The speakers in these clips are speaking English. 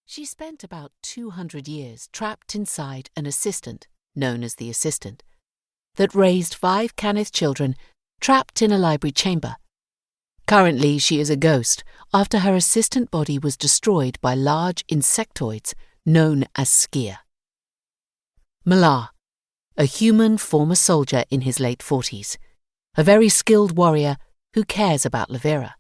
She spent about 200 years trapped inside an assistant, known as the assistant, that raised 5 Canith children trapped in a library chamber. Currently, she is a ghost after her assistant body was destroyed by large insectoids known as skia. Malar, a human former soldier in his late 40s, a very skilled warrior who cares about Livira.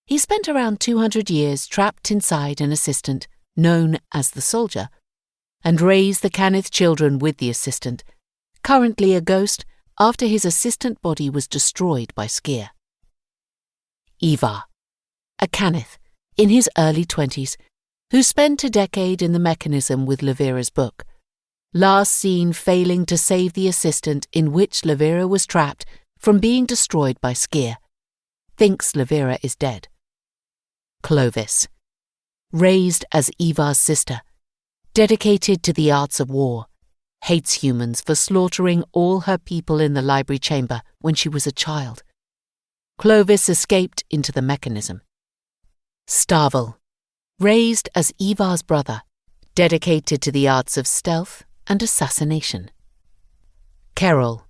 He spent around 200 years trapped inside an assistant, known as the soldier, and raised the Canith children with the assistant, currently a ghost after his assistant body was destroyed by skia. Evar, a Canith, in his early 20s, who spent a decade in the mechanism with Livira's book, last seen failing to save the assistant in which Livira was trapped from being destroyed by skia, thinks Livira is dead. Clovis, raised as Evar's sister, dedicated to the arts of war, hates humans for slaughtering all her people in the library chamber when she was a child. Clovis escaped into the mechanism. Starvel, raised as Evar's brother, dedicated to the arts of stealth and assassination. Kerol,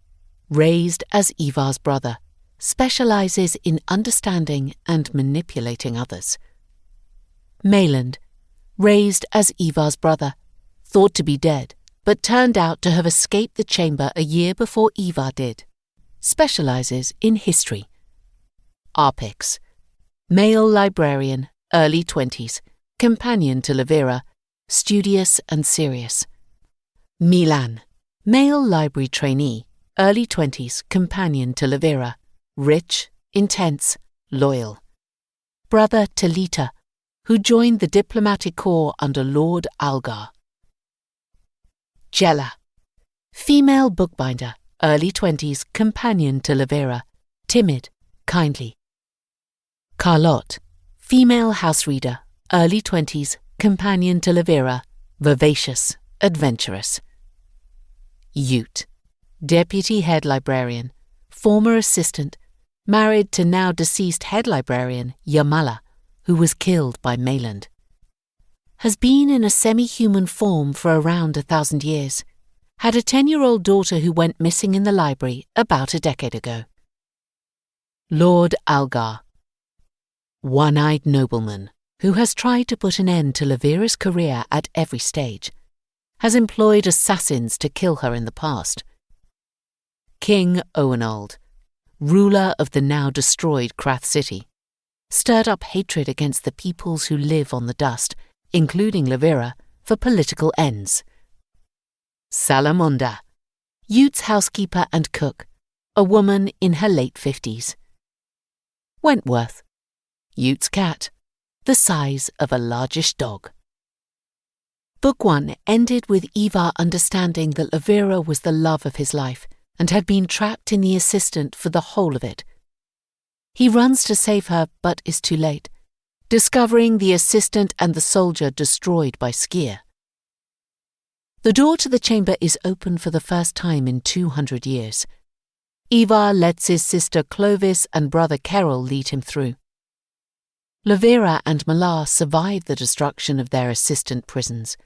raised as Evar's brother, specializes in understanding and manipulating others. Mayland, raised as Evar's brother, thought to be dead, but turned out to have escaped the chamber a year before Evar did, specializes in history. Arpix, male librarian, early 20s, companion to Livira, studious and serious. Milan, male library trainee, early 20s, companion to Livira, rich, intense, loyal. Brother to Lita, who joined the diplomatic corps under Lord Algar. Jella, female bookbinder, early 20s, companion to Livira, timid, kindly. Carlotte, female house reader, early 20s, companion to Livira, vivacious, adventurous. Ute, deputy head librarian, former assistant, married to now deceased head librarian Yamala, who was killed by Mayland. Has been in a semi-human form for around 1,000 years. Had a 10-year-old daughter who went missing in the library about a decade ago. Lord Algar, one-eyed nobleman who has tried to put an end to Livira's career at every stage, has employed assassins to kill her in the past. King Owenald, ruler of the now destroyed Krath City, stirred up hatred against the peoples who live on the dust, including Livira, for political ends. Salamonda, Ute's housekeeper and cook, a woman in her late 50s. Wentworth, Ute's cat, the size of a largish dog. Book 1 ended with Evar understanding that Livira was the love of his life and had been trapped in the assistant for the whole of it. He runs to save her but is too late, discovering the assistant and the soldier destroyed by skia. The door to the chamber is open for the first time in 200 years. Evar lets his sister Clovis and brother Kerol lead him through. Livira and Malar survive the destruction of their assistant prisons,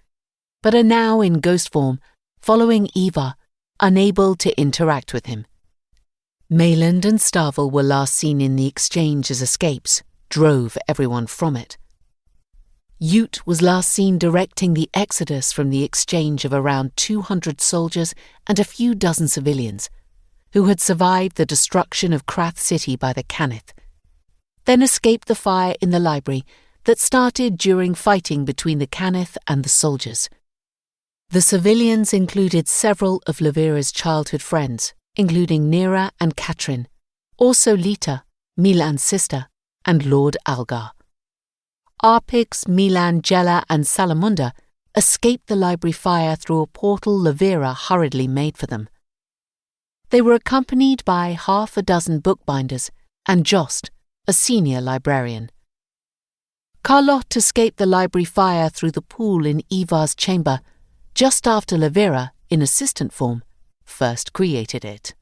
but are now in ghost form, following Evar, unable to interact with him. Mayland and Starvel were last seen in the exchange as escapes, drove everyone from it. Ute was last seen directing the exodus from the exchange of around 200 soldiers and a few dozen civilians, who had survived the destruction of Krath City by the Canith, then escaped the fire in the library that started during fighting between the Canith and the soldiers. The civilians included several of Livira's childhood friends, including Nera and Katrin, also Lita, Milan's sister, and Lord Algar. Arpix, Milan, Jella, and Salamunda escaped the library fire through a portal Livira hurriedly made for them. They were accompanied by half a dozen bookbinders and Jost, a senior librarian. Carlotte escaped the library fire through the pool in Evar's chamber just after Livira, in assistant form, first created it.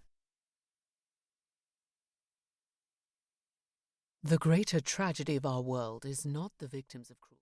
The greater tragedy of our world is not the victims of cruelty.